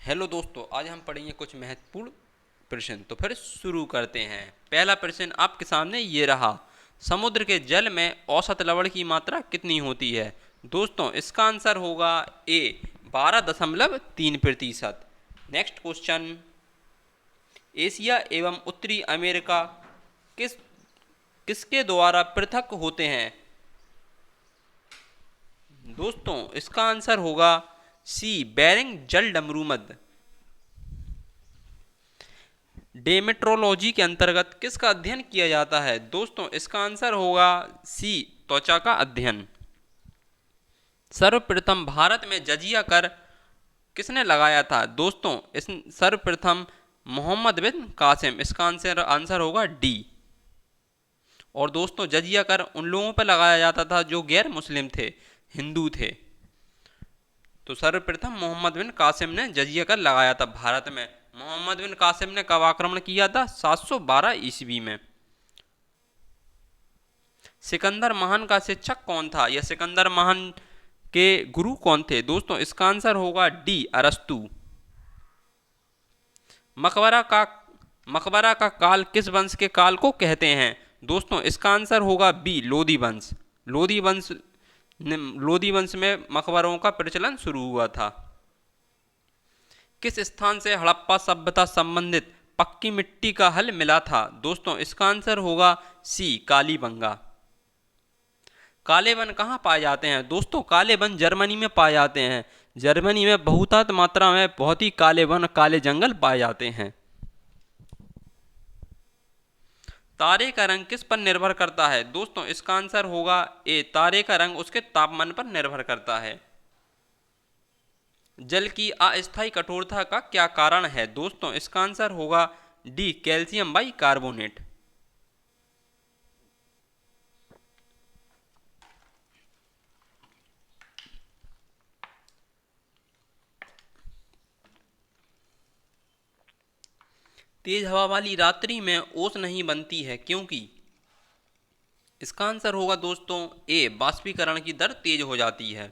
Hello दोस्तों, आज हम पढ़ेंगे कुछ महत्वपूर्ण प्रश्न। तो फिर शुरू करते हैं। पहला प्रश्न आपके सामने ये रहा। समुद्र के जल में औसत लवण की मात्रा कितनी होती है? दोस्तों इसका आंसर होगा ए 12.3%। Next question. एशिया एवं उत्तरी अमेरिका किस किसके द्वारा पृथक होते हैं? दोस्तों इसका आंसर होगा सी बेरिंग जल डमरूमध्य। डेमेट्रोलॉजी के अंतर्गत किसका अध्ययन किया जाता है? दोस्तों इसका आंसर होगा सी त्वचा का अध्ययन। सर्वप्रथम भारत में जजिया कर किसने लगाया था? दोस्तों इस सर्वप्रथम मोहम्मद बिन कासिम। इसका आंसर होगा डी। और दोस्तों जजिया कर उन लोगों पर लगाया जाता था जो गैर मुस्लिम थे, हिंदू थे। तो सर्वप्रथम मोहम्मद बिन कासिम ने जजिया कर लगाया था भारत में। मोहम्मद बिन कासिम ने कब आक्रमण किया था? 712 ईस्वी में। सिकंदर महान का शिक्षक कौन था, या सिकंदर महान के गुरु कौन थे? दोस्तों इसका आंसर होगा डी अरस्तु। मकबरा का काल किस वंश के काल को कहते हैं? दोस्तों इसका आंसर होगा बी लोधी वंश। लोधी वंश लोधी वंश में मकबरों का प्रचलन शुरू हुआ था। किस स्थान से हड़प्पा सभ्यता संबंधित पक्की मिट्टी का हल मिला था? दोस्तों इसका आंसर होगा सी कालीबंगा। काले वन कहाँ पाए जाते हैं? दोस्तों काले वन जर्मनी में पाए जाते हैं। जर्मनी में बहुतायत मात्रा में बहुत ही काले वन, काले जंगल पाए जाते हैं। तारे का रंग किस पर निर्भर करता है? दोस्तों इसका आंसर होगा ए तारे का रंग उसके तापमान पर निर्भर करता है। जल की अस्थायी कठोरता का क्या कारण है? दोस्तों इसका आंसर होगा डी कैल्शियम बाई कार्बोनेट। तेज हवा वाली रात्रि में ओस नहीं बनती है क्योंकि? इसका आंसर होगा दोस्तों ए बाष्पीकरण की दर तेज हो जाती है।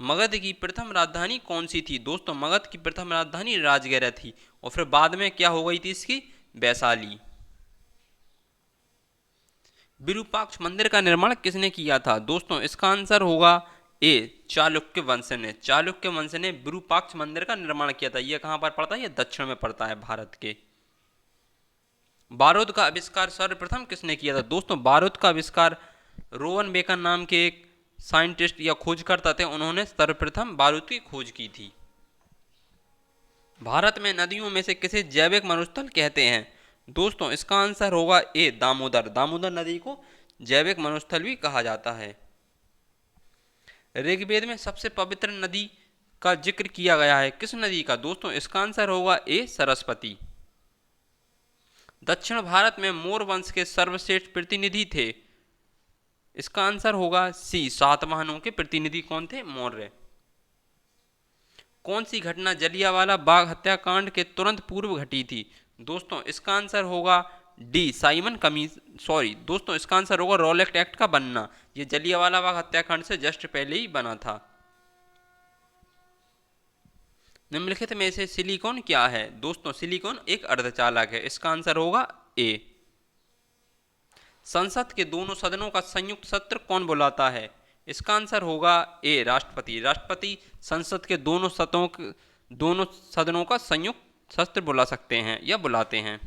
मगध की प्रथम राजधानी कौन सी थी? दोस्तों मगध की प्रथम राजधानी राजगैरह थी, और फिर बाद में क्या हो गई थी इसकी? वैशाली। विरूपाक्ष मंदिर का निर्माण किसने किया था? दोस्तों इसका आंसर होगा ए चालुक्य वंश ने। चालुक्य वंश ने विरूपाक्ष मंदिर का निर्माण किया था। यह कहां पर पड़ता है? यह दक्षिण में पड़ता है भारत के। बारूद का आविष्कार सर्वप्रथम किसने किया था? दोस्तों बारूद का आविष्कार रोवन बेकन नाम के एक साइंटिस्ट या खोजकर्ता थे, उन्होंने सर्वप्रथम बारूद की खोज की थी। भारत में नदियों में से किसे जैविक मरुस्थल कहते हैं? दोस्तों इसका आंसर होगा ए दामोदर। दामोदर नदी को जैविक मरुस्थल भी कहा जाता है। ऋग्वेद में सबसे पवित्र नदी का जिक्र किया गया है, किस नदी का? दोस्तों इसका आंसर होगा ए सरस्वती। दक्षिण भारत में मोर वंश के सर्वश्रेष्ठ प्रतिनिधि थे। इसका आंसर होगा सी सातवाहनों के प्रतिनिधि कौन थे? मौर्य। कौन सी घटना जलियांवाला बाग हत्याकांड के तुरंत पूर्व घटी थी? दोस्तों इसका आंसर होगा डी साइमन कमीशन। सॉरी दोस्तों इसका आंसर होगा रॉलेट एक्ट का बनना। यह जलियांवाला बाग हत्याकांड से जस्ट पहले ही बना था। निम्नलिखित में से सिलिकॉन क्या है? दोस्तों सिलिकॉन एक अर्धचालक है। इसका आंसर होगा ए। संसद के दोनों सदनों का संयुक्त सत्र कौन बुलाता है? इसका आंसर होगा ए राष्ट्रपति। राष्ट्रपति संसद के दोनों सदनों का संयुक्त सत्र बुला सकते हैं या बुलाते हैं।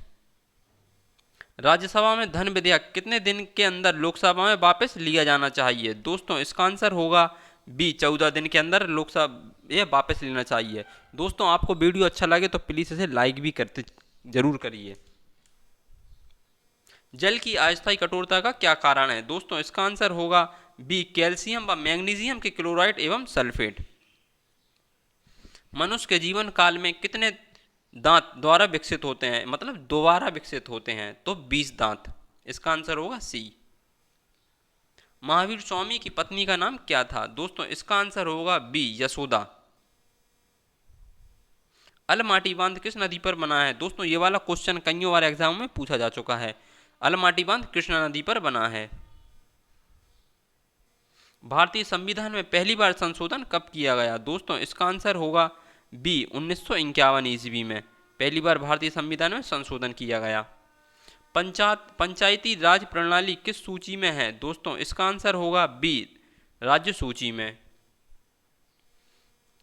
राज्यसभा में धन विधेयक कितने दिन के अंदर लोकसभा में वापस लिया जाना चाहिए? दोस्तों इसका आंसर होगा बी 14 दिन के अंदर लोकसभा ये वापस लेना चाहिए। दोस्तों आपको वीडियो अच्छा लगे तो प्लीज़ इसे लाइक भी करते जरूर करिए। जल की अस्थायी कठोरता का क्या कारण है? दोस्तों इसका आंसर होगा बी कैल्शियम व मैग्नीशियम के क्लोराइड एवं सल्फेट। मनुष्य के जीवन काल में कितने दांत द्वारा विकसित होते हैं, मतलब दोबारा विकसित होते हैं? तो 20 दांत। इसका आंसर होगा सी। महावीर स्वामी की पत्नी का नाम क्या था? दोस्तों इसका आंसर होगा बी यशोदा। अलमाटी बांध किस नदी पर बना है? दोस्तों ये वाला क्वेश्चन कईयों बार एग्जाम में पूछा जा चुका है। अलमाटी बांध कृष्णा नदी पर बना है। भारतीय संविधान में पहली बार संशोधन कब किया गया? दोस्तों इसका आंसर होगा बी 1951 ईस्वी में पहली बार भारतीय संविधान में संशोधन किया गया। पंचायती राज प्रणाली किस सूची में है दोस्तों? इसका आंसर होगा बी राज्य सूची में।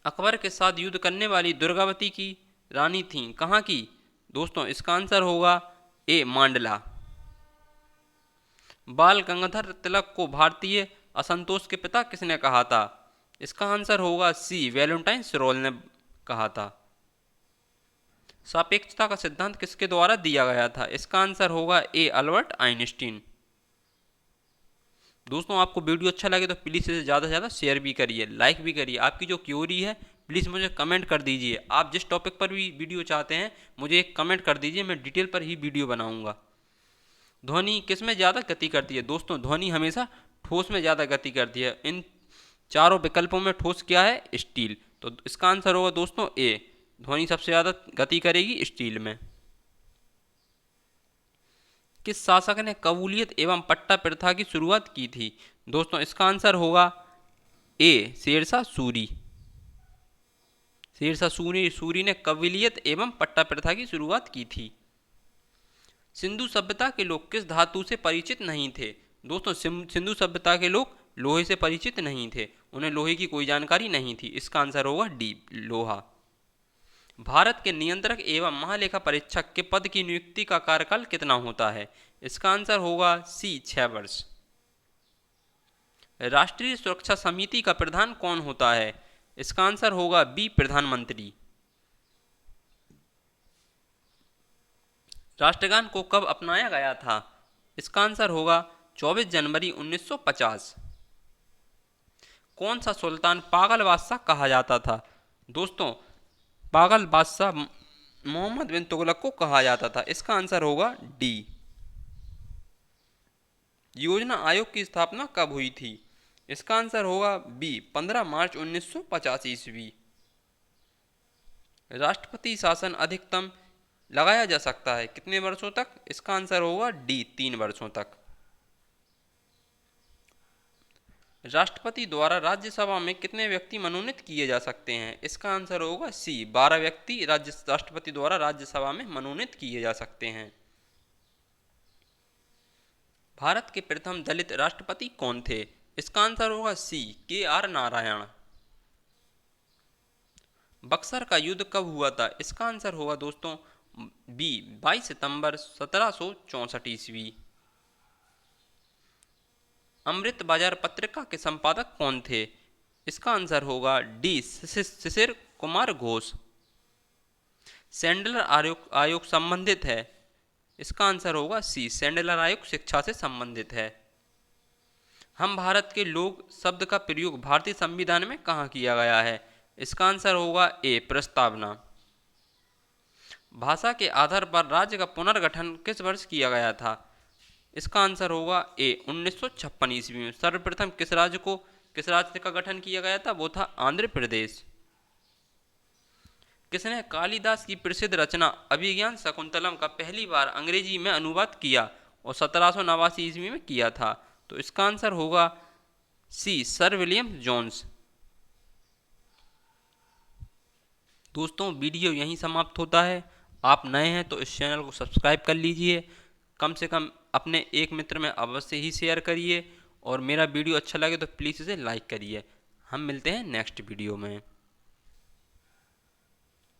अकबर के साथ युद्ध करने वाली दुर्गावती की रानी थी कहाँ की दोस्तों? इसका आंसर होगा ए मांडला। बाल गंगाधर तिलक को भारतीय असंतोष के पिता किसने कहा था? इसका आंसर होगा सी वैलेंटाइन रोल ने कहा था। सापेक्षता का सिद्धांत किसके द्वारा दिया गया था? इसका आंसर होगा ए अल्बर्ट आइंस्टीन। दोस्तों आपको वीडियो अच्छा लगे तो प्लीज़ इसे ज़्यादा से ज़्यादा शेयर भी करिए, लाइक भी करिए। आपकी जो क्यूरी है प्लीज़ मुझे कमेंट कर दीजिए। आप जिस टॉपिक पर भी वीडियो चाहते हैं मुझे एक कमेंट कर दीजिए, मैं डिटेल पर ही वीडियो बनाऊंगा। ध्वनि किस में ज़्यादा गति करती है दोस्तों? ध्वनि हमेशा ठोस में ज़्यादा गति करती है। इन चारों विकल्पों में ठोस क्या है? स्टील। तो इसका आंसर होगा दोस्तों ए, ध्वनि सबसे ज़्यादा गति करेगी स्टील में। किस शासक ने कबूलियत एवं पट्टा प्रथा की शुरुआत की थी दोस्तों? इसका आंसर होगा ए शेरशाह सूरी। शेरशाह सूरी ने कबूलियत एवं पट्टा प्रथा की शुरुआत की थी। सिंधु सभ्यता के लोग किस धातु से परिचित नहीं थे दोस्तों? सिंधु सभ्यता के लोग लोहे से परिचित नहीं थे, उन्हें लोहे की कोई जानकारी नहीं थी। इसका आंसर होगा डी लोहा। भारत के नियंत्रक एवं महालेखा परीक्षक के पद की नियुक्ति का कार्यकाल कितना होता है? इसका आंसर होगा सी 6 वर्ष। राष्ट्रीय सुरक्षा समिति का प्रधान कौन होता है? इसका आंसर होगा बी प्रधानमंत्री। राष्ट्रगान को कब अपनाया गया था? इसका आंसर होगा 24 जनवरी 1950। कौन सा सुल्तान पागल बादशाह कहा जाता था दोस्तों? पागल बादशाह मोहम्मद बिन तुगलक को कहा जाता था। इसका आंसर होगा डी। योजना आयोग की स्थापना कब हुई थी? इसका आंसर होगा बी 15 मार्च 1950 ईस्वी। राष्ट्रपति शासन अधिकतम लगाया जा सकता है कितने वर्षों तक? इसका आंसर होगा डी 3 वर्षों तक। राष्ट्रपति द्वारा राज्यसभा में कितने व्यक्ति मनोनीत किए जा सकते हैं? इसका आंसर होगा सी 12 व्यक्ति राष्ट्रपति द्वारा राज्यसभा में मनोनीत किए जा सकते हैं। भारत के प्रथम दलित राष्ट्रपति कौन थे? इसका आंसर होगा सी के.आर. नारायण। बक्सर का युद्ध कब हुआ था? इसका आंसर होगा दोस्तों बी 22 सितंबर 1764 ईस्वी। अमृत बाजार पत्रिका के संपादक कौन थे? इसका आंसर होगा डी शिशिर कुमार घोष। सैंडलर आयोग संबंधित है? इसका आंसर होगा सी सैंडलर आयोग शिक्षा से संबंधित है। हम भारत के लोग शब्द का प्रयोग भारतीय संविधान में कहाँ किया गया है? इसका आंसर होगा ए प्रस्तावना। भाषा के आधार पर राज्य का पुनर्गठन किस वर्ष किया गया था? इसका आंसर होगा ए 1956 ईस्वी में। सर्वप्रथम किस राज्य का गठन किया गया था? वो था आंध्र प्रदेश। किसने कालिदास की प्रसिद्ध रचना अभिज्ञान शकुंतलम का पहली बार अंग्रेजी में अनुवाद किया और 1789 ईस्वी में किया था? तो इसका आंसर होगा सी सर विलियम जोन्स। दोस्तों वीडियो यहीं समाप्त होता है। आप नए हैं तो इस चैनल को सब्सक्राइब कर लीजिए, कम से कम अपने एक मित्र में अवश्य ही शेयर करिए और मेरा वीडियो अच्छा लगे तो प्लीज़ इसे लाइक करिए। हम मिलते हैं नेक्स्ट वीडियो में।